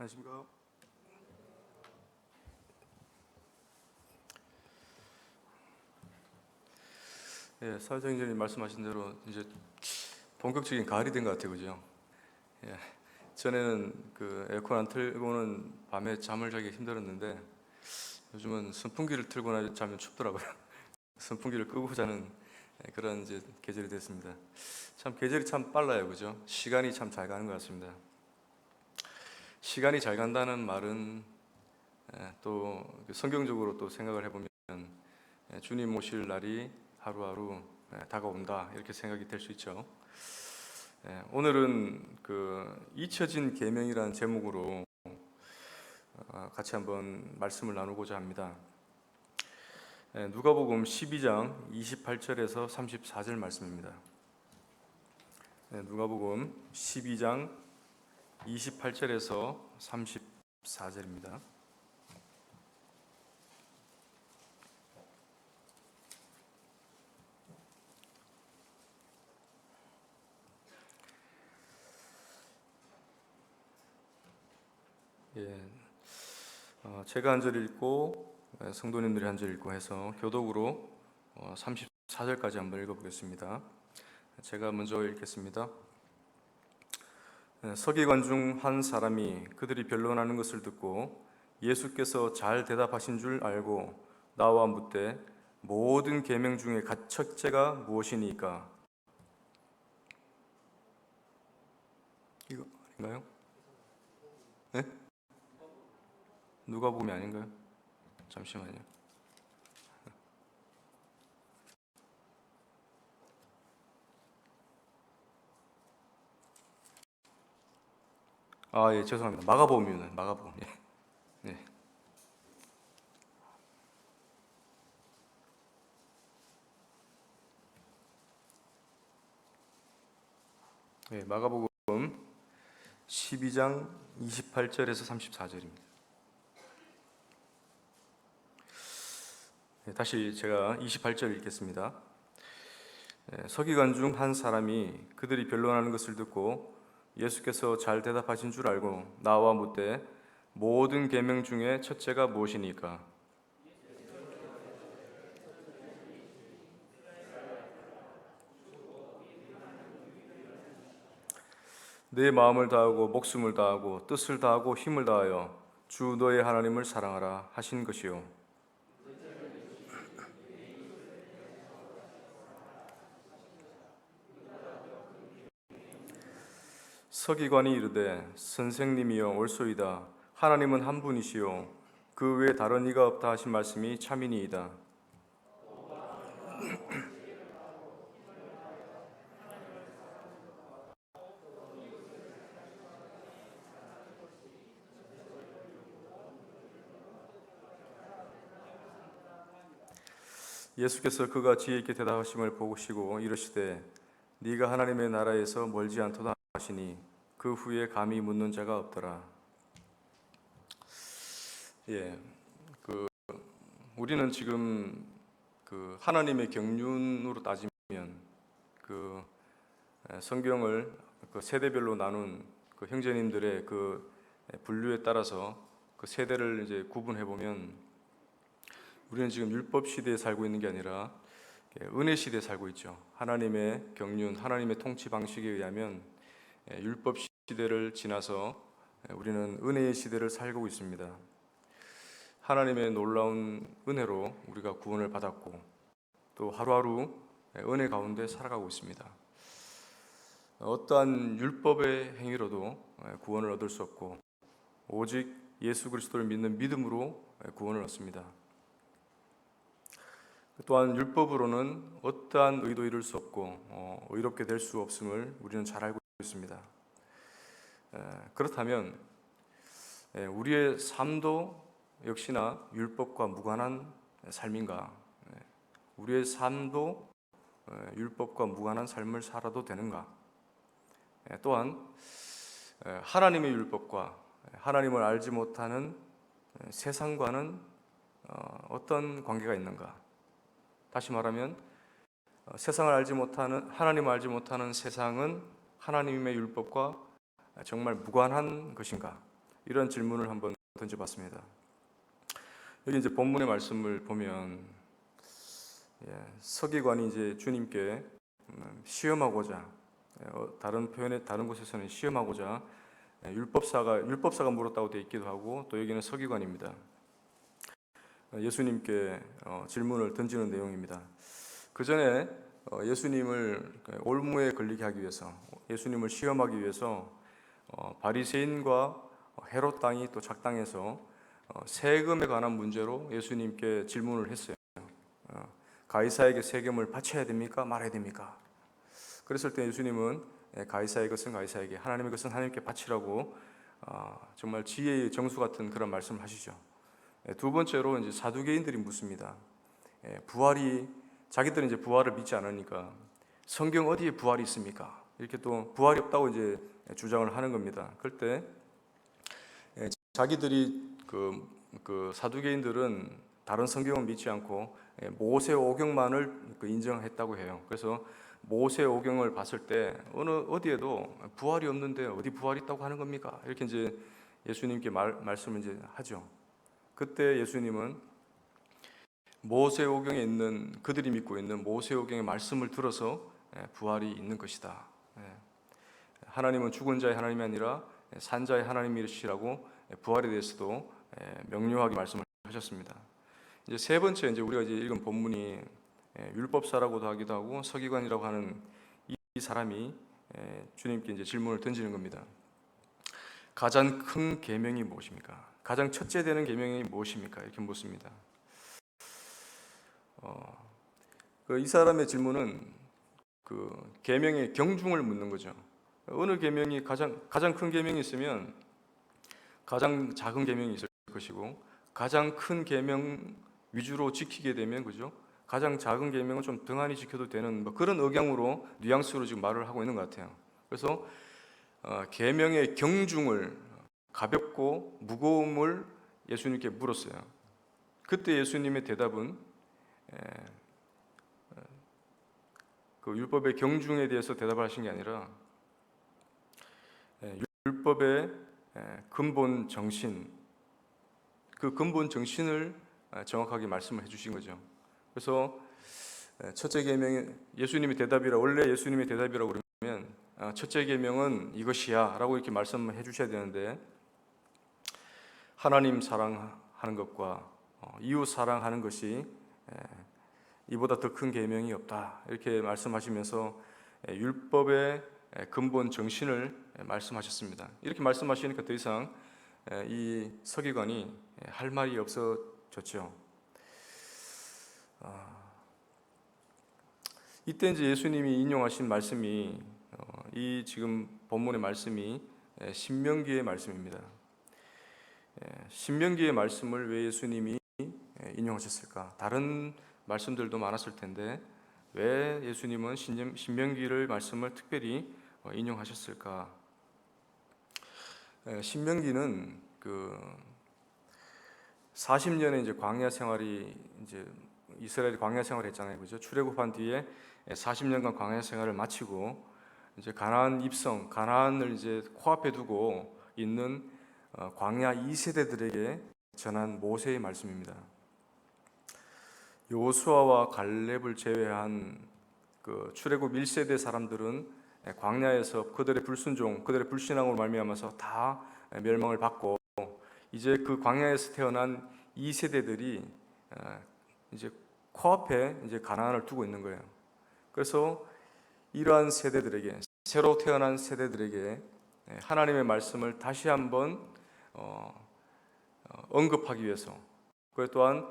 안녕하십니까? 예, 사회자님이 말씀하신 대로 이제 본격적인 가을이 된 것 같아요, 그죠? 예, 전에는 그 에어컨 안 틀고는 밤에 잠을 자기 힘들었는데 요즘은 선풍기를 틀고 자면 춥더라고요. 선풍기를 끄고 자는 그런 이제 계절이 됐습니다. 참 계절이 참 빨라요, 그죠? 시간이 참 잘 가는 것 같습니다. 시간이 잘 간다는 말은 또 성경적으로 또 생각을 해보면 주님 오실 날이 하루하루 다가온다 이렇게 생각이 될 수 있죠. 오늘은 그 잊혀진 계명이라는 제목으로 같이 한번 말씀을 나누고자 합니다. 누가복음 12장 28절에서 34절 말씀입니다. 누가복음 12장 28절에서 34절입니다. 예, 제가 한 절 읽고 성도님들이 한 절 읽고 해서 교독으로 34절까지 한번 읽어보겠습니다. 제가 먼저 읽겠습니다. 서기관 중 한 사람이 그들이 변론하는 것을 듣고 예수께서 잘 대답하신 줄 알고 나와 묻되 모든 계명 중에 첫째가 무엇이니까? 이거 아닌가요? 네? 누가복음이 아닌가요? 잠시만요. 예, 죄송합니다. 마가복음이요. 마가복음. 예. 네. 네, 마가복음 12장 28절에서 34절입니다. 다시 제가 28절 읽겠습니다. 서기관 중 한 사람이 그들이 변론하는 것을 듣고 예수께서 잘 대답하신 줄 알고 나와 묻되 모든 계명 중에 첫째가 무엇이니까? 내 마음을 다하고 목숨을 다하고 뜻을 다하고 힘을 다하여 주 너의 하나님을 사랑하라 하신 것이요. 서기관이 이르되 선생님이여 옳소이다. 하나님은 한 분이시요 그 외에 다른 이가 없다 하신 말씀이 참이니이다. 예수께서 그가 지혜 있게 대답하심을 보시고 이르시되 네가 하나님의 나라에서 멀지 않도다 하시니 그 후에 감히 묻는 자가 없더라. 예, 그 우리는 지금 그 하나님의 경륜으로 따지면 그 성경을 그 세대별로 나눈 그 형제님들의 그 분류에 따라서 그 세대를 이제 구분해 보면 우리는 지금 율법 시대에 살고 있는 게 아니라 은혜 시대에 살고 있죠. 하나님의 경륜, 하나님의 통치 방식에 의하면 율법 시대를 지나서 우리는 은혜의 시대를 살고 있습니다. 하나님의 놀라운 은혜로 우리가 구원을 받았고 또 하루하루 은혜 가운데 살아가고 있습니다. 어떠한 율법의 행위로도 구원을 얻을 수 없고 오직 예수 그리스도를 믿는 믿음으로 구원을 얻습니다. 또한 율법으로는 어떠한 의도 이룰 수 없고 의롭게 될 수 없음을 우리는 잘 알고 있습니다. 그렇다면 우리의 삶도 역시나 율법과 무관한 삶인가? 우리의 삶도 율법과 무관한 삶을 살아도 되는가? 또한 하나님의 율법과 하나님을 알지 못하는 세상과는 어떤 관계가 있는가? 다시 말하면 세상을 알지 못하는 하나님을 알지 못하는 세상은 하나님의 율법과 정말 무관한 것인가? 이런 질문을 한번 던져봤습니다. 여기 이제 본문의 말씀을 보면 서기관이 이제 주님께 시험하고자, 다른 표현에 다른 곳에서는 시험하고자 율법사가 물었다고 되어 있기도 하고, 또 여기는 서기관입니다. 예수님께 질문을 던지는 내용입니다. 그 전에 예수님을 올무에 걸리게 하기 위해서, 예수님을 시험하기 위해서 바리새인과 헤롯 당이 또 작당해서 세금에 관한 문제로 예수님께 질문을 했어요. 가이사에게 세금을 바쳐야 됩니까? 말아야 됩니까? 그랬을 때 예수님은 가이사의 것은 가이사에게, 하나님의 것은 하나님께 바치라고 정말 지혜의 정수 같은 그런 말씀을 하시죠. 두 번째로 이제 사두개인들이 묻습니다. 자기들은 이제 부활을 믿지 않으니까 성경 어디에 부활이 있습니까? 이렇게 또 부활이 없다고 이제 주장을 하는 겁니다. 그럴 때 자기들이 그 사두개인들은 다른 성경을 믿지 않고 모세오경만을 인정했다고 해요. 그래서 모세오경을 봤을 때 어디에도 부활이 없는데 어디 부활이 있다고 하는 겁니까? 이렇게 이제 예수님께 말씀을 이제 하죠. 그때 예수님은 모세오경에 있는, 그들이 믿고 있는 모세오경의 말씀을 들어서 부활이 있는 것이다. 하나님은 죽은 자의 하나님이 아니라 산 자의 하나님이시라고 부활에 대해서도 명료하게 말씀을 하셨습니다. 이제 세 번째, 이제 우리가 이제 읽은 본문이 율법사라고도 하기도 하고 서기관이라고 하는 이 사람이 주님께 이제 질문을 던지는 겁니다. 가장 큰 계명이 무엇입니까? 가장 첫째 되는 계명이 무엇입니까? 이렇게 묻습니다. 이 사람의 질문은 그 계명의 경중을 묻는 거죠. 어느 계명이 가장 큰 계명이 있으면 가장 작은 계명이 있을 것이고, 가장 큰 계명 위주로 지키게 되면, 그죠? 가장 작은 계명은 좀 등한히 지켜도 되는 그런 억양으로, 뉘앙스로 지금 말을 하고 있는 것 같아요. 그래서 계명의 경중을, 가볍고 무거움을 예수님께 물었어요. 그때 예수님의 대답은 그 율법의 경중에 대해서 대답을 하신 게 아니라 율법의 근본 정신, 그 근본 정신을 정확하게 말씀을 해주신 거죠. 그래서 첫째 계명이 예수님의 대답이라, 원래 예수님의 대답이라고 그러면 첫째 계명은 이것이야 라고 이렇게 말씀을 해주셔야 되는데, 하나님 사랑하는 것과 이웃 사랑하는 것이 이보다 더 큰 계명이 없다 이렇게 말씀하시면서 율법의 근본 정신을 말씀하셨습니다. 이렇게 말씀하시니까 더 이상 이 서기관이 할 말이 없어졌죠. 이때 이제 예수님이 인용하신 말씀이 이 지금 본문의 말씀이 신명기의 말씀입니다. 신명기의 말씀을 왜 예수님이 인용하셨을까? 다른 말씀들도 많았을 텐데 왜 예수님은 신명기를 말씀을 특별히 인용하셨을까? 신명기는 그 40년의 이제 광야 생활이, 이제 이스라엘이 광야 생활을 했잖아요, 그죠? 출애굽한 뒤에 40년간 광야 생활을 마치고 이제 가나안 입성, 가나안을 이제 코앞에 두고 있는 광야 2세대들에게 전한 모세의 말씀입니다. 여호수아와 갈렙을 제외한 그 출애굽 1세대 사람들은 광야에서 그들의 불순종, 그들의 불신앙으로 말미암아서 다 멸망을 받고, 이제 그 광야에서 태어난 2세대들이 이제 코앞에 이제 가나안을 두고 있는 거예요. 그래서 이러한 세대들에게, 새로 태어난 세대들에게 하나님의 말씀을 다시 한번 언급하기 위해서, 그 또한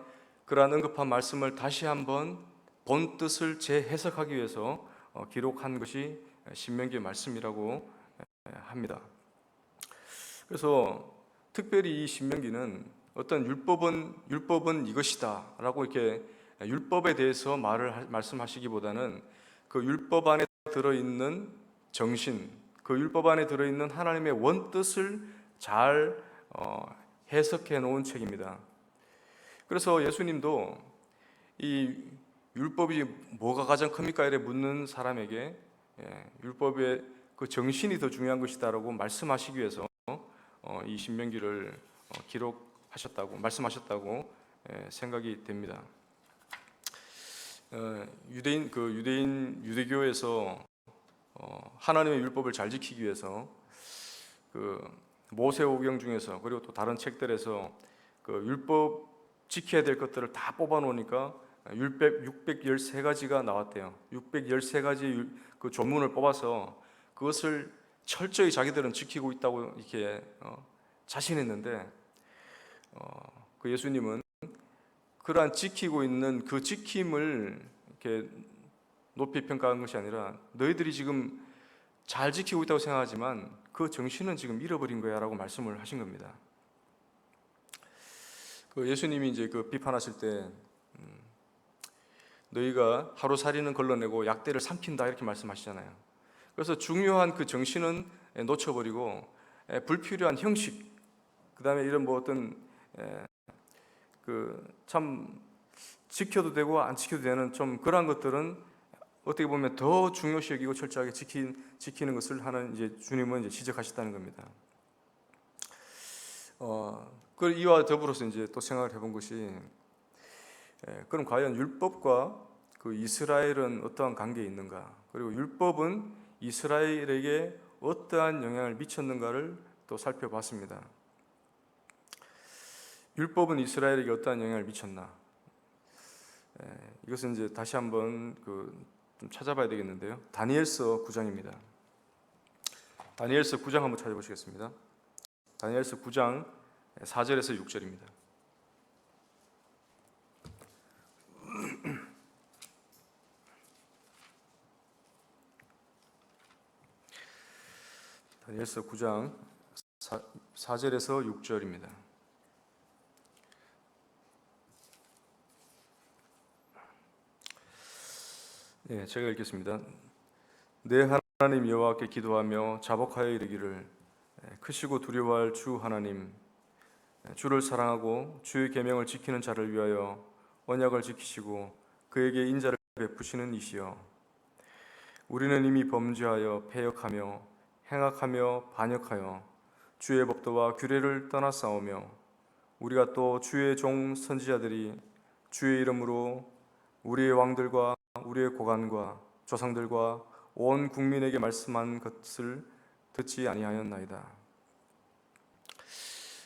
그러한 언급한 말씀을 다시 한번 본 뜻을 재해석하기 위해서 기록한 것이 신명기의 말씀이라고 합니다. 그래서 특별히 이 신명기는 어떤 율법은 이것이다라고 이렇게 율법에 대해서 말씀하시기보다는 그 율법 안에 들어있는 정신, 그 율법 안에 들어있는 하나님의 원뜻을 잘 해석해 놓은 책입니다. 그래서 예수님도 이 율법이 뭐가 가장 큽니까? 이래 묻는 사람에게 율법의 그 정신이 더 중요한 것이다라고 말씀하시기 위해서 이 신명기를 기록하셨다고 말씀하셨다고 생각이 됩니다. 유대교에서 하나님의 율법을 잘 지키기 위해서 모세오경 중에서 그리고 또 다른 책들에서 율법 지켜야 될 것들을 다 뽑아 놓으니까 613가지가 나왔대요. 613가지 그 조문을 뽑아서 그것을 철저히 자기들은 지키고 있다고 이렇게 자신했는데 그 예수님은 그러한 지키고 있는 그 지킴을 이렇게 높이 평가한 것이 아니라 너희들이 지금 잘 지키고 있다고 생각하지만 그 정신은 지금 잃어버린 거야 라고 말씀을 하신 겁니다. 예수님이 이제 비판하실 때 너희가 하루살이는 걸러내고 약대를 삼킨다 이렇게 말씀하시잖아요. 그래서 중요한 그 정신은 놓쳐버리고 불필요한 형식, 그 다음에 이런 어떤 참 지켜도 되고 안 지켜도 되는 좀 그러한 것들은 어떻게 보면 더 중요시 여기고 철저하게 지키는 것을 하는 이제 주님은 이제 지적하셨다는 겁니다. 이와 더불어서 이제 또 생각을 해본 것이 그럼 과연 율법과 이스라엘은 어떠한 관계에 있는가? 그리고 율법은 이스라엘에게 어떠한 영향을 미쳤는가를 또 살펴봤습니다. 율법은 이스라엘에게 어떠한 영향을 미쳤나? 이것은 이제 다시 한번 좀 찾아봐야 되겠는데요. 다니엘서 9장입니다. 다니엘서 9장 한번 찾아보시겠습니다. 다니엘서 9장 4절에서 6절입니다. 다니엘서 9장 4절에서 6절입니다. 네, 제가 읽겠습니다. 내 하나님 여호와께 기도하며 자복하여 이르기를 크시고 두려워할 주 하나님, 주를 사랑하고 주의 계명을 지키는 자를 위하여 언약을 지키시고 그에게 인자를 베푸시는 이시여, 우리는 이미 범죄하여 패역하며 행악하며 반역하여 주의 법도와 규례를 떠나 싸우며 우리가 또 주의 종 선지자들이 주의 이름으로 우리의 왕들과 우리의 고관과 조상들과 온 국민에게 말씀한 것을 듣지 아니하였나이다.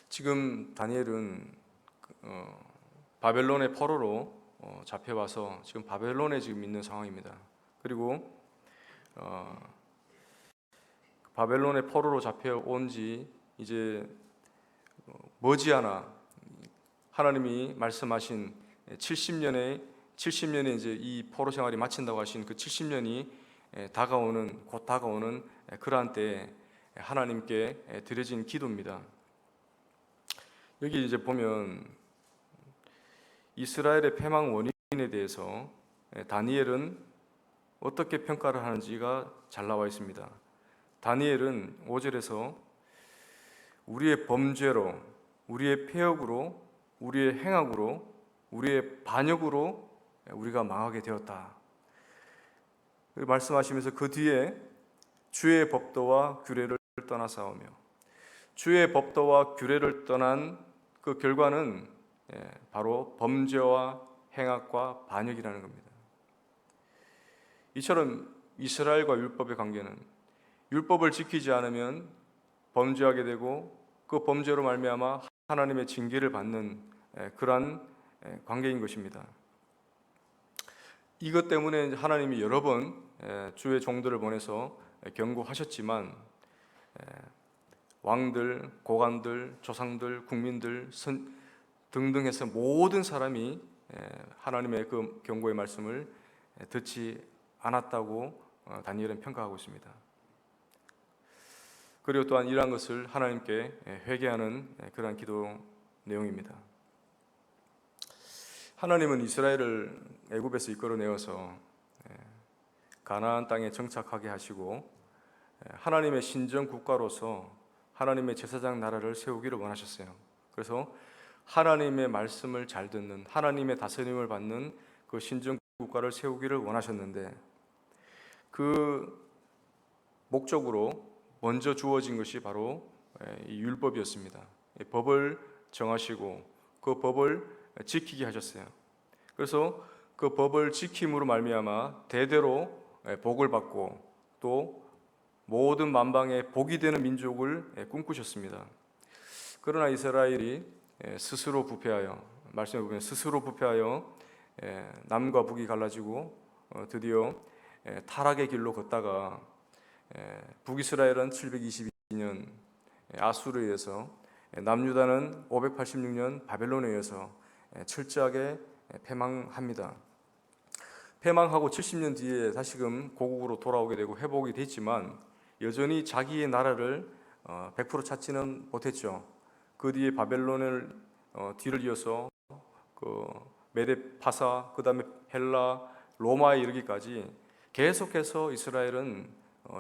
지금 다니엘은 바벨론의 포로로 잡혀와서 지금 바벨론에 지금 있는 상황입니다. 그리고 바벨론의 포로로 잡혀온 지 이제 머지않아 하나님이 말씀하신 70년에 이제 이 포로 생활이 마친다고 하신 그 70년이 곧 다가오는 그러한 때에 하나님께 드려진 기도입니다. 여기 이제 보면 이스라엘의 패망 원인에 대해서 다니엘은 어떻게 평가를 하는지가 잘 나와 있습니다. 다니엘은 5절에서 우리의 범죄로, 우리의 패역으로, 우리의 행악으로, 우리의 반역으로 우리가 망하게 되었다 말씀하시면서 그 뒤에 주의 법도와 규례를 떠나 싸우며, 주의 법도와 규례를 떠난 그 결과는 바로 범죄와 행악과 반역이라는 겁니다. 이처럼 이스라엘과 율법의 관계는 율법을 지키지 않으면 범죄하게 되고 그 범죄로 말미암아 하나님의 징계를 받는 그러한 관계인 것입니다. 이것 때문에 하나님이 여러 번 주의 종들을 보내서 경고하셨지만 왕들, 고관들, 조상들, 국민들 등등 해서 모든 사람이 하나님의 그 경고의 말씀을 듣지 않았다고 다니엘은 평가하고 있습니다. 그리고 또한 이러한 것을 하나님께 회개하는 그러한 기도 내용입니다. 하나님은 이스라엘을 애굽에서 이끌어내어서 가나안 땅에 정착하게 하시고 하나님의 신정 국가로서 하나님의 제사장 나라를 세우기를 원하셨어요. 그래서 하나님의 말씀을 잘 듣는, 하나님의 다스림을 받는 그 신정 국가를 세우기를 원하셨는데 그 목적으로 먼저 주어진 것이 바로 이 율법이었습니다. 이 법을 정하시고 그 법을 지키게 하셨어요. 그래서 그 법을 지킴으로 말미암아 대대로 복을 받고 또 모든 만방에 복이 되는 민족을 꿈꾸셨습니다. 그러나 이스라엘이 스스로 부패하여, 말씀해 보면 스스로 부패하여 남과 북이 갈라지고 드디어 타락의 길로 걷다가 북이스라엘은 722년 아수르에 의해서, 남유다는 586년 바벨론에 의해서 철저하게 패망합니다. 패망하고 70년 뒤에 다시금 고국으로 돌아오게 되고 회복이 됐지만 여전히 자기의 나라를 100% 찾지는 못했죠. 그 뒤에 바벨론을 뒤를 이어서 그 메데 파사, 그 다음에 헬라, 로마에 이르기까지 계속해서 이스라엘은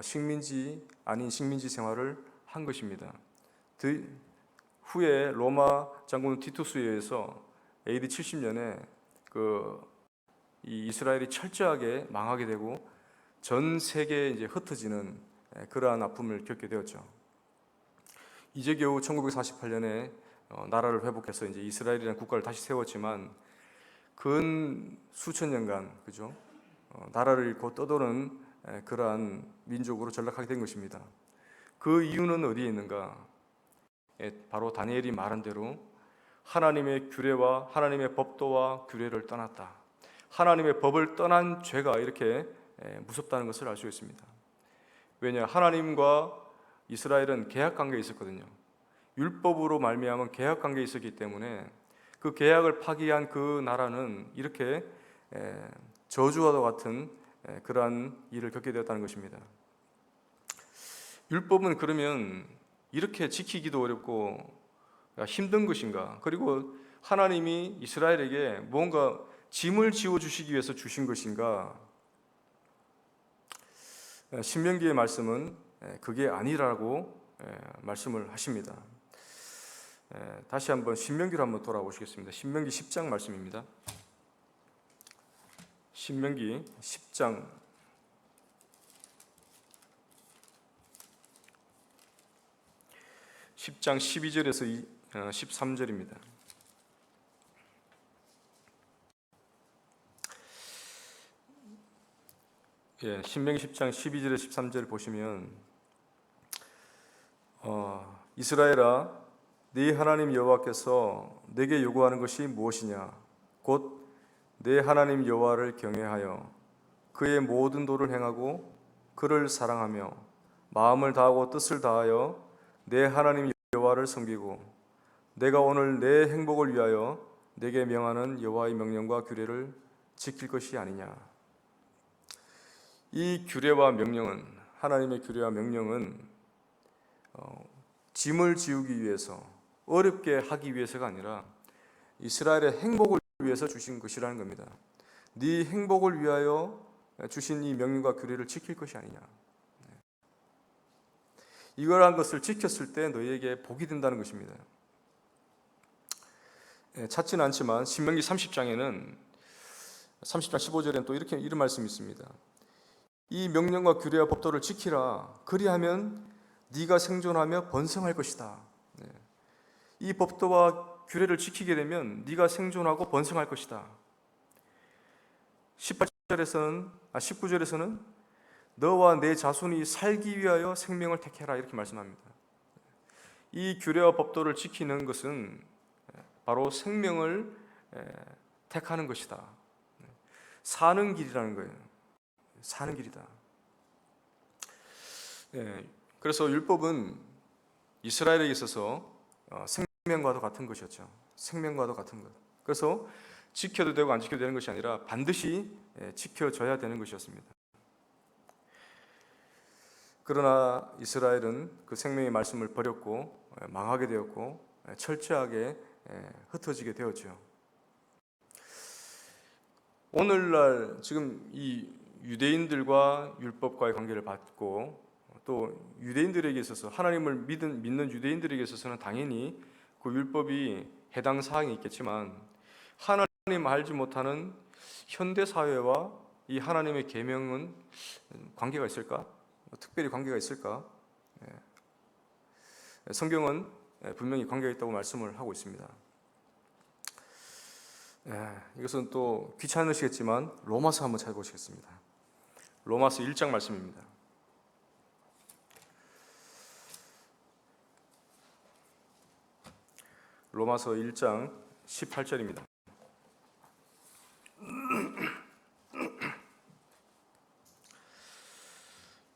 식민지 아닌 식민지 생활을 한 것입니다. 후에 로마 장군 티투스에 의해서 AD 70년에 이 이스라엘이 철저하게 망하게 되고 전 세계에 이제 흩어지는 그러한 아픔을 겪게 되었죠. 이제 겨우 1948년에 나라를 회복해서 이제 이스라엘이라는 국가를 다시 세웠지만 근 수천 년간 그죠? 나라를 잃고 떠도는 그러한 민족으로 전락하게 된 것입니다. 그 이유는 어디에 있는가? 바로 다니엘이 말한 대로 하나님의 규례와 하나님의 법도와 규례를 떠났다. 하나님의 법을 떠난 죄가 이렇게 무섭다는 것을 알 수 있습니다. 왜냐? 하나님과 이스라엘은 계약 관계에 있었거든요. 율법으로 말미암은 계약 관계에 있었기 때문에 그 계약을 파기한 그 나라는 이렇게 저주와도 같은 그러한 일을 겪게 되었다는 것입니다. 율법은 그러면 이렇게 지키기도 어렵고 힘든 것인가? 그리고 하나님이 이스라엘에게 뭔가 짐을 지워주시기 위해서 주신 것인가? 신명기의 말씀은 그게 아니라고 말씀을 하십니다. 다시 한번 신명기로 한번 돌아보시겠습니다. 신명기 10장 말씀입니다. 신명기 10장 12절에서 13절입니다. 신명기 10장 12절에서 13절 보시면 이스라엘아 네 하나님 여호와께서 내게 요구하는 것이 무엇이냐? 곧 내 하나님 여호와를 경외하여 그의 모든 도를 행하고 그를 사랑하며 마음을 다하고 뜻을 다하여 내 하나님 여호와를 섬기고 내가 오늘 내 행복을 위하여 내게 명하는 여호와의 명령과 규례를 지킬 것이 아니냐. 이 규례와 명령은, 하나님의 규례와 명령은 짐을 지우기 위해서, 어렵게 하기 위해서가 아니라 이스라엘의 행복을 위해서 주신 것이라는 겁니다. 네 행복을 위하여 주신 이 명령과 규례를 지킬 것이 아니냐. 이러한 것을 지켰을 때 너희에게 복이 된다는 것입니다. 찾지는 않지만 신명기 30장 15절에는 또 이런 말씀이 있습니다. 이 명령과 규례와 법도를 지키라. 그리하면 네가 생존하며 번성할 것이다. 이 법도와 규례를 지키게 되면 네가 생존하고 번성할 것이다. 19절에서는 너와 내 자손이 살기 위하여 생명을 택해라 이렇게 말씀합니다. 이 규례와 법도를 지키는 것은 바로 생명을 택하는 것이다. 사는 길이라는 거예요. 사는 길이다. 그래서 율법은 이스라엘에게 있어서 생명과도 같은 것이었죠. 생명과도 같은 것. 그래서 지켜도 되고 안 지켜도 되는 것이 아니라 반드시 지켜져야 되는 것이었습니다. 그러나 이스라엘은 그 생명의 말씀을 버렸고 망하게 되었고 철저하게 흩어지게 되었죠. 오늘날 지금 이 유대인들과 율법과의 관계를 받고 또 유대인들에게 있어서 하나님을 믿는 유대인들에게 있어서는 당연히 그 율법이 해당 사항이 있겠지만 하나님 알지 못하는 현대 사회와 이 하나님의 계명은 관계가 있을까? 특별히 관계가 있을까? 성경은 분명히 관계가 있다고 말씀을 하고 있습니다. 이것은 또 귀찮으시겠지만 로마서 한번 찾아보시겠습니다. 로마서 1장 말씀입니다. 로마서 1장 18절입니다.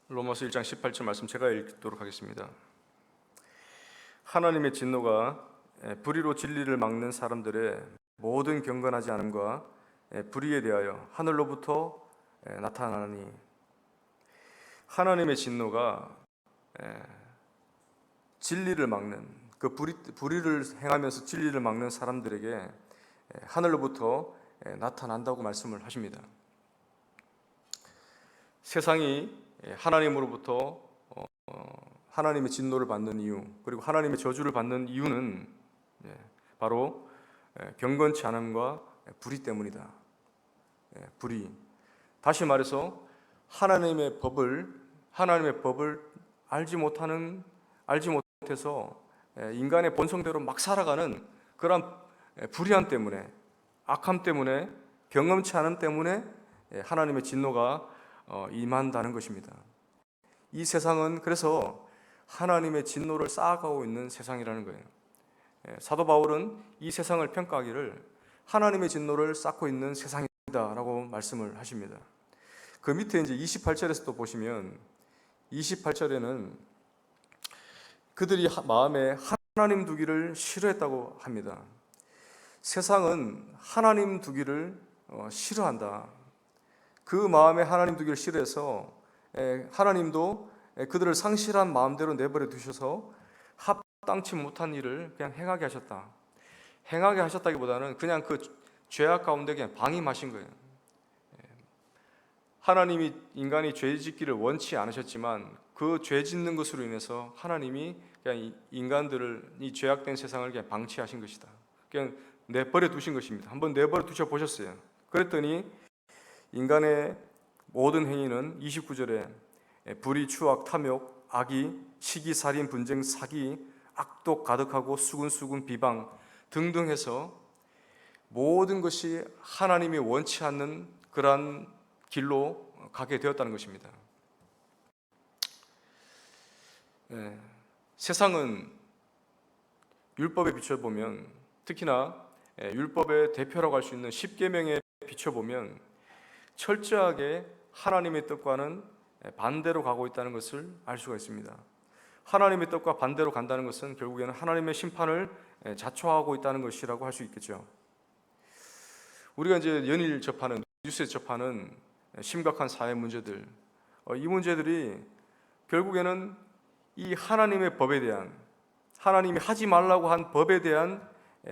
로마서 1장 18절 말씀 제가 읽도록 하겠습니다. 하나님의 진노가 불의로 진리를 막는 사람들의 모든 경건하지 않음과 불의에 대하여 하늘로부터 나타나니, 하나님의 진노가 진리를 막는, 그 불의를 행하면서 진리를 막는 사람들에게 하늘로부터 나타난다고 말씀을 하십니다. 세상이 하나님으로부터 하나님의 진노를 받는 이유, 그리고 하나님의 저주를 받는 이유는 바로 경건치 않음과 불의 때문이다. 불의. 다시 말해서 하나님의 법을 알지 못해서 인간의 본성대로 막 살아가는 그런 불의함 때문에, 악함 때문에, 경험치 않음 때문에 하나님의 진노가 임한다는 것입니다. 이 세상은 그래서 하나님의 진노를 쌓아가고 있는 세상이라는 거예요. 사도 바울은 이 세상을 평가하기를 하나님의 진노를 쌓고 있는 세상이다라고 말씀을 하십니다. 그 밑에 이제 28절에서 또 보시면 28절에는 그들이 마음에 하나님 두기를 싫어했다고 합니다. 세상은 하나님 두기를 싫어한다. 그 마음에 하나님 두기를 싫어해서 하나님도 그들을 상실한 마음대로 내버려 두셔서 합당치 못한 일을 그냥 행하게 하셨다. 행하게 하셨다기보다는 그냥 그 죄악 가운데 그냥 방임하신 거예요. 하나님이 인간이 죄 짓기를 원치 않으셨지만 그 죄 짓는 것으로 인해서 하나님이 그냥 인간들을, 이 죄악된 세상을 그냥 방치하신 것이다. 그냥 내버려 두신 것입니다. 한번 내버려 두셔 보셨어요. 그랬더니 인간의 모든 행위는 29절에 불의, 추악, 탐욕, 악의, 시기, 살인, 분쟁, 사기, 악독 가득하고 수군수군, 비방 등등 해서 모든 것이 하나님이 원치 않는 그러한 길로 가게 되었다는 것입니다. 세상은 율법에 비춰보면, 특히나 율법의 대표라고 할 수 있는 십계명에 비춰보면 철저하게 하나님의 뜻과는 반대로 가고 있다는 것을 알 수가 있습니다. 하나님의 뜻과 반대로 간다는 것은 결국에는 하나님의 심판을 자초하고 있다는 것이라고 할 수 있겠죠. 우리가 이제 연일 접하는, 뉴스에서 접하는 심각한 사회 문제들, 이 문제들이 결국에는 이 하나님의 법에 대한, 하나님이 하지 말라고 한 법에 대한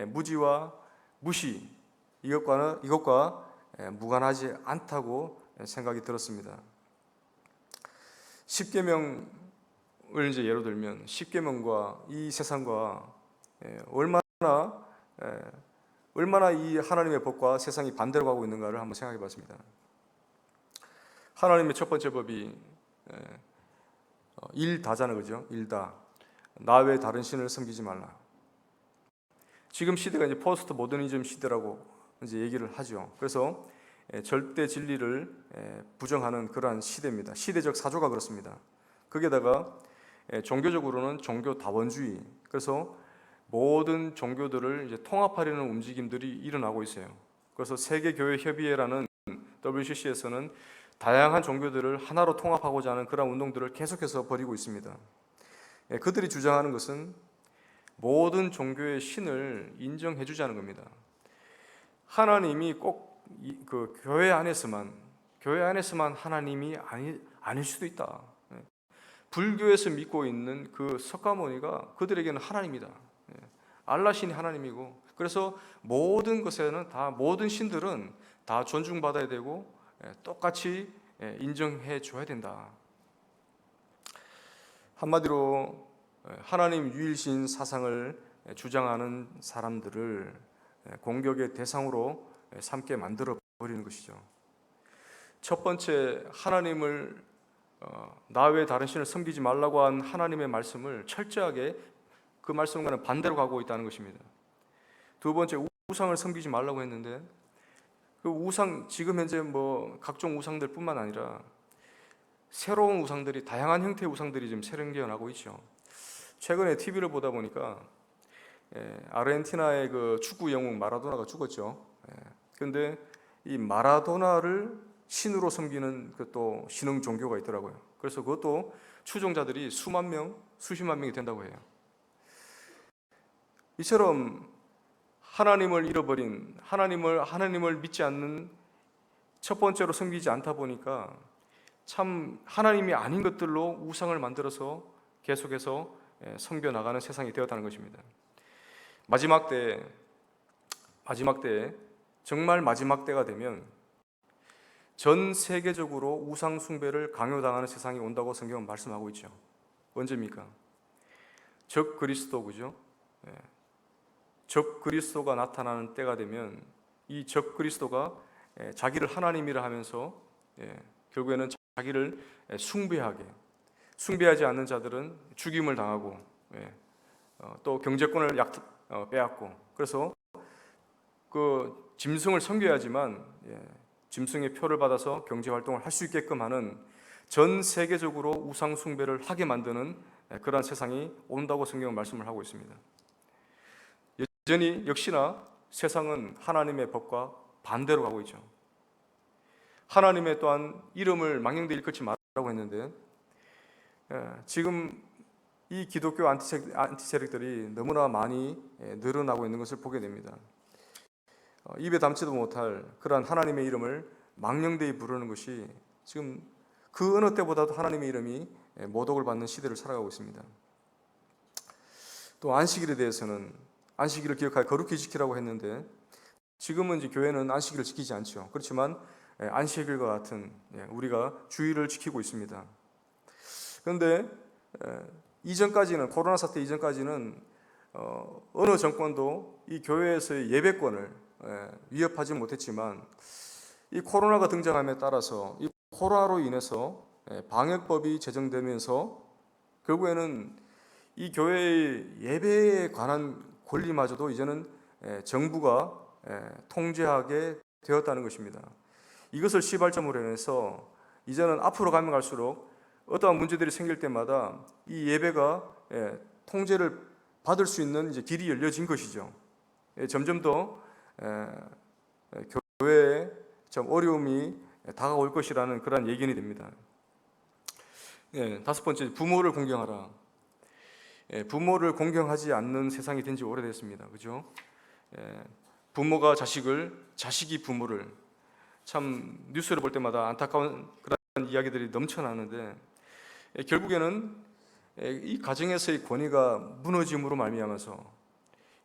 무지와 무시, 이것과 무관하지 않다고 생각이 들었습니다. 십계명을 이제 예로 들면 십계명과 이 세상과 얼마나 이 하나님의 법과 세상이 반대로 가고 있는가를 한번 생각해 봤습니다. 하나님의 첫 번째 법이 일다잖아요, 그죠? 일다. 나 외 다른 신을 섬기지 말라. 지금 시대가 이제 포스트 모더니즘 시대라고 이제 얘기를 하죠. 그래서 절대 진리를 부정하는 그러한 시대입니다. 시대적 사조가 그렇습니다. 거기에다가 종교적으로는 종교 다원주의. 그래서 모든 종교들을 이제 통합하려는 움직임들이 일어나고 있어요. 그래서 세계교회협의회라는 WCC에서는 다양한 종교들을 하나로 통합하고자 하는 그런 운동들을 계속해서 벌이고 있습니다. 그들이 주장하는 것은 모든 종교의 신을 인정해 주자는 겁니다. 하나님이 꼭 그 교회 안에서만 하나님이 아닐 수도 있다. 불교에서 믿고 있는 그 석가모니가 그들에게는 하나님이다. 알라신이 하나님이고, 그래서 모든 것에는 다, 모든 신들은 다 존중받아야 되고 똑같이 인정해 줘야 된다. 한마디로 하나님 유일신 사상을 주장하는 사람들을 공격의 대상으로 삼게 만들어 버리는 것이죠. 첫 번째, 하나님을 나 외 다른 신을 섬기지 말라고 한 하나님의 말씀을 철저하게 그 말씀과는 반대로 가고 있다는 것입니다. 두 번째, 우상을 섬기지 말라고 했는데 그 우상, 지금 현재 뭐 각종 우상들뿐만 아니라 새로운 우상들이, 다양한 형태의 우상들이 지금 생겨나고 있죠. 최근에 TV를 보다 보니까 아르헨티나의 그 축구 영웅 마라도나가 죽었죠. 그런데 이 마라도나를 신으로 섬기는 그 또 신흥 종교가 있더라고요. 그래서 그것도 추종자들이 수만 명, 수십만 명이 된다고 해요. 이처럼 하나님을 잃어버린, 하나님을 믿지 않는, 첫 번째로 섬기지 않다 보니까 참 하나님이 아닌 것들로 우상을 만들어서 계속해서 섬겨 나가는 세상이 되었다는 것입니다. 마지막 때에 정말 마지막 때가 되면 전 세계적으로 우상 숭배를 강요당하는 세상이 온다고 성경은 말씀하고 있죠. 언제입니까? 적 그리스도, 그죠? 적 그리스도가 나타나는 때가 되면 이 적 그리스도가 자기를 하나님이라 하면서 결국에는 자기를 숭배하지 않는 자들은 죽임을 당하고 또 경제권을 빼앗고, 그래서 그 짐승을 섬겨야지만 짐승의 표를 받아서 경제 활동을 할 수 있게끔 하는, 전 세계적으로 우상 숭배를 하게 만드는 그러한 세상이 온다고 성경은 말씀을 하고 있습니다. 여전히 역시나 세상은 하나님의 법과 반대로 가고 있죠. 하나님의 또한 이름을 망령되이 일컫지 말라고 했는데 지금 이 기독교 안티세력들이 너무나 많이 늘어나고 있는 것을 보게 됩니다. 입에 담지도 못할 그러한 하나님의 이름을 망령되이 부르는 것이 지금 그 어느 때보다도 하나님의 이름이 모독을 받는 시대를 살아가고 있습니다. 또 안식일에 대해서는 안식일을 기억하여 거룩히 지키라고 했는데 지금은 이제 교회는 안식일을 지키지 않죠. 그렇지만 안식일과 같은 우리가 주일을 지키고 있습니다. 그런데 이전까지는, 코로나 사태 이전까지는 어느 정권도 이 교회에서의 예배권을 위협하지 못했지만 이 코로나가 등장함에 따라서 이 코로나로 인해서 방역법이 제정되면서 결국에는 이 교회의 예배에 관한 권리마저도 이제는 정부가 통제하게 되었다는 것입니다. 이것을 시발점으로 해서 이제는 앞으로 가면 갈수록 어떠한 문제들이 생길 때마다 이 예배가 통제를 받을 수 있는 이제 길이 열려진 것이죠. 점점 더 교회에 좀 어려움이 다가올 것이라는 그런 예견이 됩니다. 다섯 번째, 부모를 공경하라. 부모를 공경하지 않는 세상이 된 지 오래됐습니다. 그죠? 부모가 자식을, 자식이 부모를, 참 뉴스를 볼 때마다 안타까운 그런 이야기들이 넘쳐나는데 결국에는 이 가정에서의 권위가 무너짐으로 말미암아서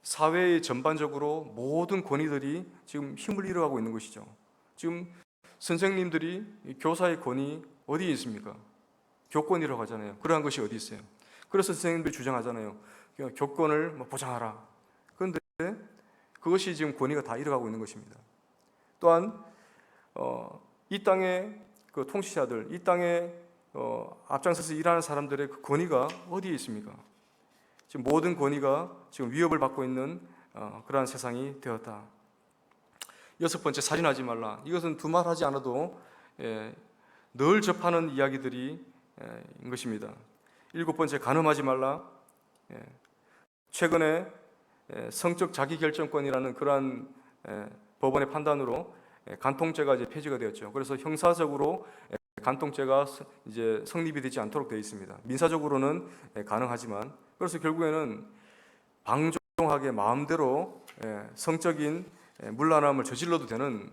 사회의 전반적으로 모든 권위들이 지금 힘을 잃어가고 있는 것이죠. 지금 선생님들이 교사의 권위 어디에 있습니까? 교권이라고 하잖아요. 그러한 것이 어디 있어요? 그래서 선생님들이 주장하잖아요. 교권을 보장하라. 그런데 그것이 지금 권위가 다 잃어가고 있는 것입니다. 또한 이 땅의 그 통치자들, 이 땅에 앞장서서 일하는 사람들의 그 권위가 어디에 있습니까? 지금 모든 권위가 지금 위협을 받고 있는 그러한 세상이 되었다. 여섯 번째, 살인하지 말라. 이것은 두말하지 않아도 늘 접하는 이야기들이 인 것입니다. 일곱 번째, 간음하지 말라. 최근에 성적 자기결정권이라는 그러한 법원의 판단으로 간통죄가 이제 폐지가 되었죠. 그래서 형사적으로 간통죄가 이제 성립이 되지 않도록 되어 있습니다. 민사적으로는 가능하지만, 그래서 결국에는 방종하게 마음대로 성적인 문란함을 저질러도 되는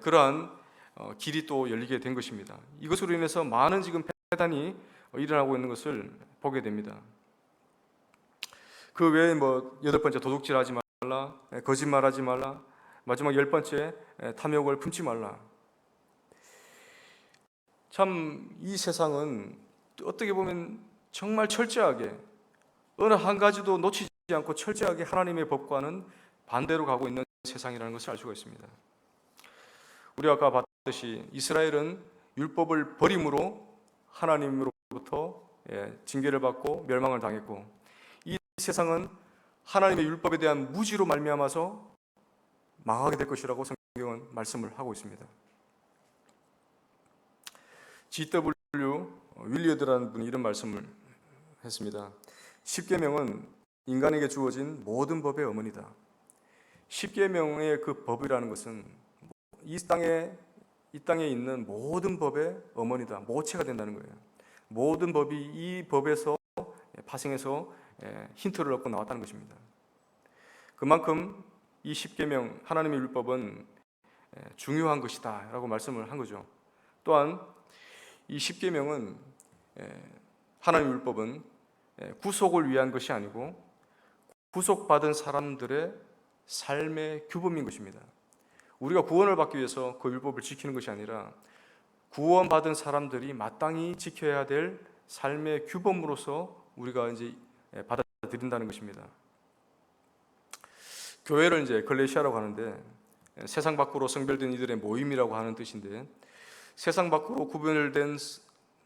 그러한 길이 또 열리게 된 것입니다. 이것으로 인해서 많은 지금 폐단이 일어나고 있는 것을 보게 됩니다. 그 외에 여덟 번째, 도둑질하지 말라, 거짓말하지 말라, 마지막 열 번째, 탐욕을 품지 말라. 참 이 세상은 어떻게 보면 정말 철저하게 어느 한 가지도 놓치지 않고 철저하게 하나님의 법과는 반대로 가고 있는 세상이라는 것을 알 수가 있습니다. 우리가 아까 봤듯이 이스라엘은 율법을 버림으로 하나님으로부터 징계를 받고 멸망을 당했고, 이 세상은 하나님의 율법에 대한 무지로 말미암아서 망하게 될 것이라고 성경은 말씀을 하고 있습니다. G.W. 윌리어드라는 분이 이런 말씀을 했습니다. 십계명은 인간에게 주어진 모든 법의 어머니다. 십계명의 그 법이라는 것은 이 땅에 있는 모든 법의 어머니다, 모체가 된다는 거예요. 모든 법이 이 법에서 파생해서 힌트를 얻고 나왔다는 것입니다. 그만큼 이 십계명, 하나님의 율법은 중요한 것이다 라고 말씀을 한 거죠. 또한 이 십계명은, 하나님의 율법은 구속을 위한 것이 아니고 구속받은 사람들의 삶의 규범인 것입니다. 우리가 구원을 받기 위해서 그 율법을 지키는 것이 아니라 구원받은 사람들이 마땅히 지켜야 될 삶의 규범으로서 우리가 이제 받아들인다는 것입니다. 교회를 이제 글레시아라고 하는데 세상 밖으로 성별된 이들의 모임이라고 하는 뜻인데, 세상 밖으로 구별된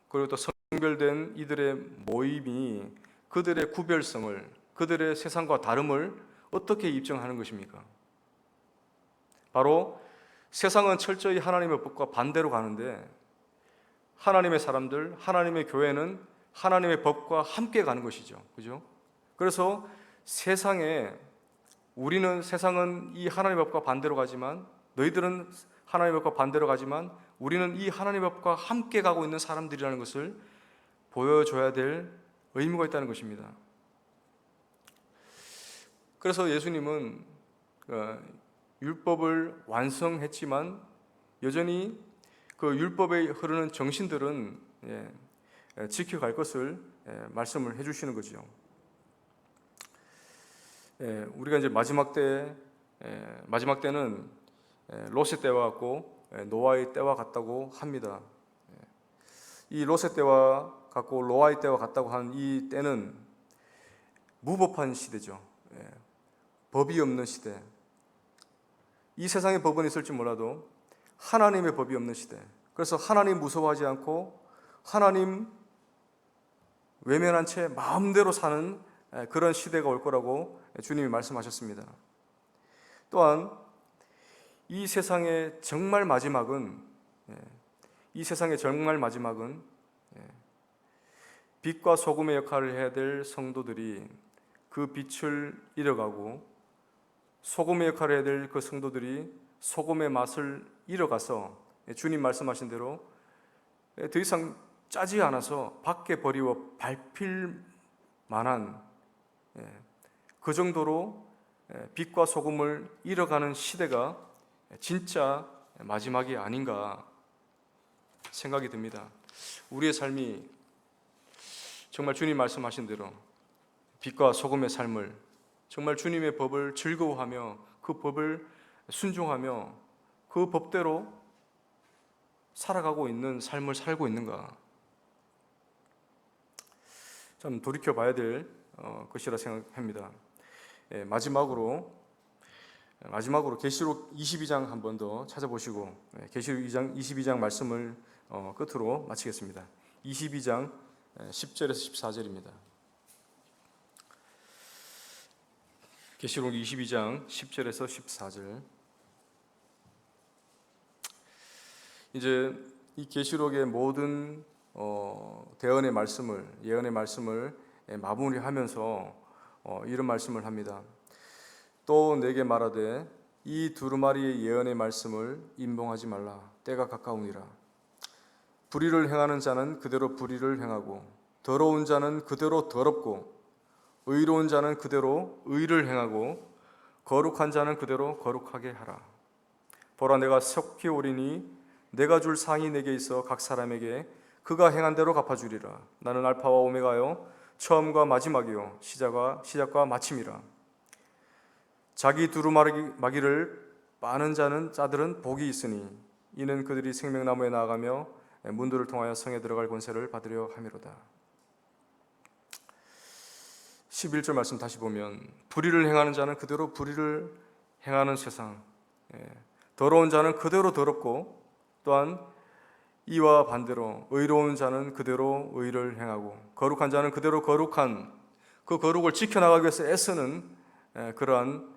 그리고 또 성별된 이들의 모임이 그들의 구별성을, 그들의 세상과 다름을 어떻게 입증하는 것입니까? 바로 세상은 철저히 하나님의 법과 반대로 가는데 하나님의 사람들, 하나님의 교회는 하나님의 법과 함께 가는 것이죠. 그죠? 그래서 세상은 이 하나님의 법과 반대로 가지만, 너희들은 하나님의 법과 반대로 가지만 우리는 이 하나님의 법과 함께 가고 있는 사람들이라는 것을 보여줘야 될 의무가 있다는 것입니다. 그래서 예수님은 율법을 완성했지만 여전히 그 율법에 흐르는 정신들은 지켜갈 것을 말씀을 해주시는 거죠. 우리가 이제 마지막 때는 롯의 때와 같고 노아의 때와 같다고 합니다. 이 롯의 때와 같고 노아의 때와 같다고 하는 이 때는 무법한 시대죠. 법이 없는 시대. 이 세상에 법은 있을지 몰라도 하나님의 법이 없는 시대. 그래서 하나님 무서워하지 않고 하나님 외면한 채 마음대로 사는 그런 시대가 올 거라고 주님이 말씀하셨습니다. 또한 이 세상의 정말 마지막은 빛과 소금의 역할을 해야 될 성도들이 그 빛을 잃어가고, 소금의 역할을 해야 될 그 성도들이 소금의 맛을 잃어가서 주님 말씀하신 대로 더 이상 짜지 않아서 밖에 버리워 밟힐 만한 그 정도로 빛과 소금을 잃어가는 시대가 진짜 마지막이 아닌가 생각이 듭니다. 우리의 삶이 정말 주님 말씀하신 대로 빛과 소금의 삶을, 정말 주님의 법을 즐거워하며 그 법을 순종하며 그 법대로 살아가고 있는 삶을 살고 있는가, 참 돌이켜 봐야 될 것이라 생각합니다. 마지막으로 계시록 22장 한 번 더 찾아보시고 계시록 22장 말씀을 끝으로 마치겠습니다. 22장 10절에서 14절입니다. 계시록 22장 10절에서 14절. 이제 이 계시록의 모든 예언의 말씀을 마무리하면서 이런 말씀을 합니다. 또 내게 말하되 이 두루마리의 예언의 말씀을 임봉하지 말라. 때가 가까우니라. 불의를 행하는 자는 그대로 불의를 행하고, 더러운 자는 그대로 더럽고, 의로운 자는 그대로 의를 행하고, 거룩한 자는 그대로 거룩하게 하라. 보라, 내가 속히 오리니 내가 줄 상이 내게 있어 각 사람에게 그가 행한 대로 갚아주리라. 나는 알파와 오메가요 처음과 마지막이요 시작과 마침이라. 자기 두루마기를 빠는 자들은 복이 있으니 이는 그들이 생명나무에 나아가며 문들을 통하여 성에 들어갈 권세를 받으려 함이로다. 11절 말씀 다시 보면, 불의를 행하는 자는 그대로 불의를 행하는 세상, 더러운 자는 그대로 더럽고, 또한 이와 반대로 의로운 자는 그대로 의를 행하고, 거룩한 자는 그대로 거룩한 그 거룩을 지켜나가기 위해서 애쓰는 그러한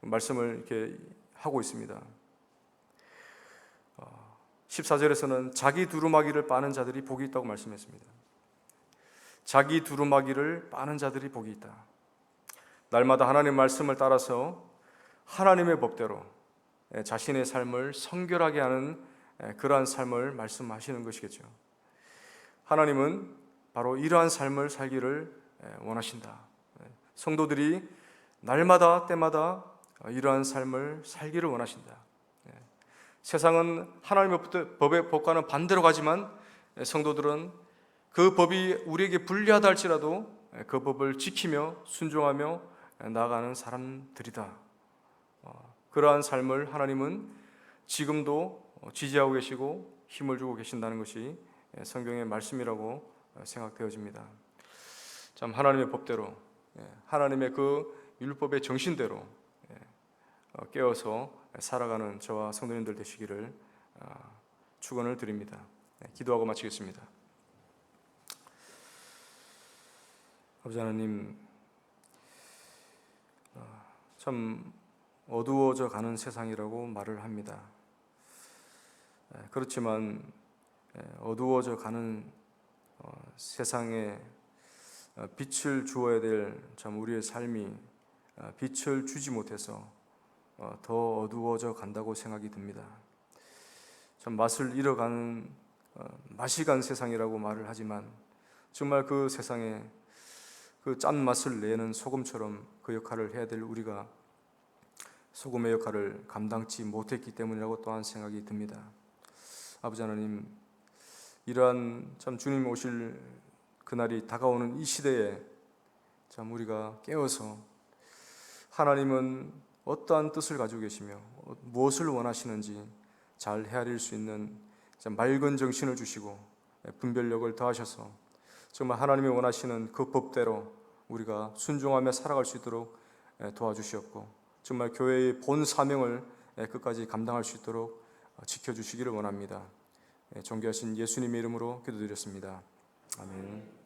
말씀을 이렇게 하고 있습니다. 14절에서는 자기 두루마기를 빠는 자들이 복이 있다고 말씀했습니다. 자기 두루마기를 빠는 자들이 복이 있다. 날마다 하나님의 말씀을 따라서 하나님의 법대로 자신의 삶을 성결하게 하는 그러한 삶을 말씀하시는 것이겠죠. 하나님은 바로 이러한 삶을 살기를 원하신다. 성도들이 날마다 때마다 이러한 삶을 살기를 원하신다. 세상은 하나님의 법의 법과는 반대로 가지만 성도들은 그 법이 우리에게 불리하다 할지라도 그 법을 지키며 순종하며 나아가는 사람들이다. 그러한 삶을 하나님은 지금도 지지하고 계시고 힘을 주고 계신다는 것이 성경의 말씀이라고 생각되어집니다. 참 하나님의 법대로, 하나님의 그 율법의 정신대로 깨어서 살아가는 저와 성도님들 되시기를 축원을 드립니다. 기도하고 마치겠습니다. 아버지 하나님, 참 어두워져 가는 세상이라고 말을 합니다. 그렇지만 어두워져 가는 세상에 빛을 주어야 될 참 우리의 삶이 빛을 주지 못해서 더 어두워져 간다고 생각이 듭니다. 참 맛을 잃어가는 맛이 간 세상이라고 말을 하지만 정말 그 세상에 그 짠맛을 내는 소금처럼 그 역할을 해야 될 우리가 소금의 역할을 감당치 못했기 때문이라고 또한 생각이 듭니다. 아버지 하나님, 이러한 참 주님 오실 그날이 다가오는 이 시대에 참 우리가 깨어서 하나님은 어떠한 뜻을 가지고 계시며 무엇을 원하시는지 잘 헤아릴 수 있는 맑은 정신을 주시고 분별력을 더하셔서 정말 하나님이 원하시는 그 법대로 우리가 순종하며 살아갈 수 있도록 도와주시옵고 정말 교회의 본 사명을 끝까지 감당할 수 있도록 지켜주시기를 원합니다. 존귀하신 예수님의 이름으로 기도드렸습니다. 아멘.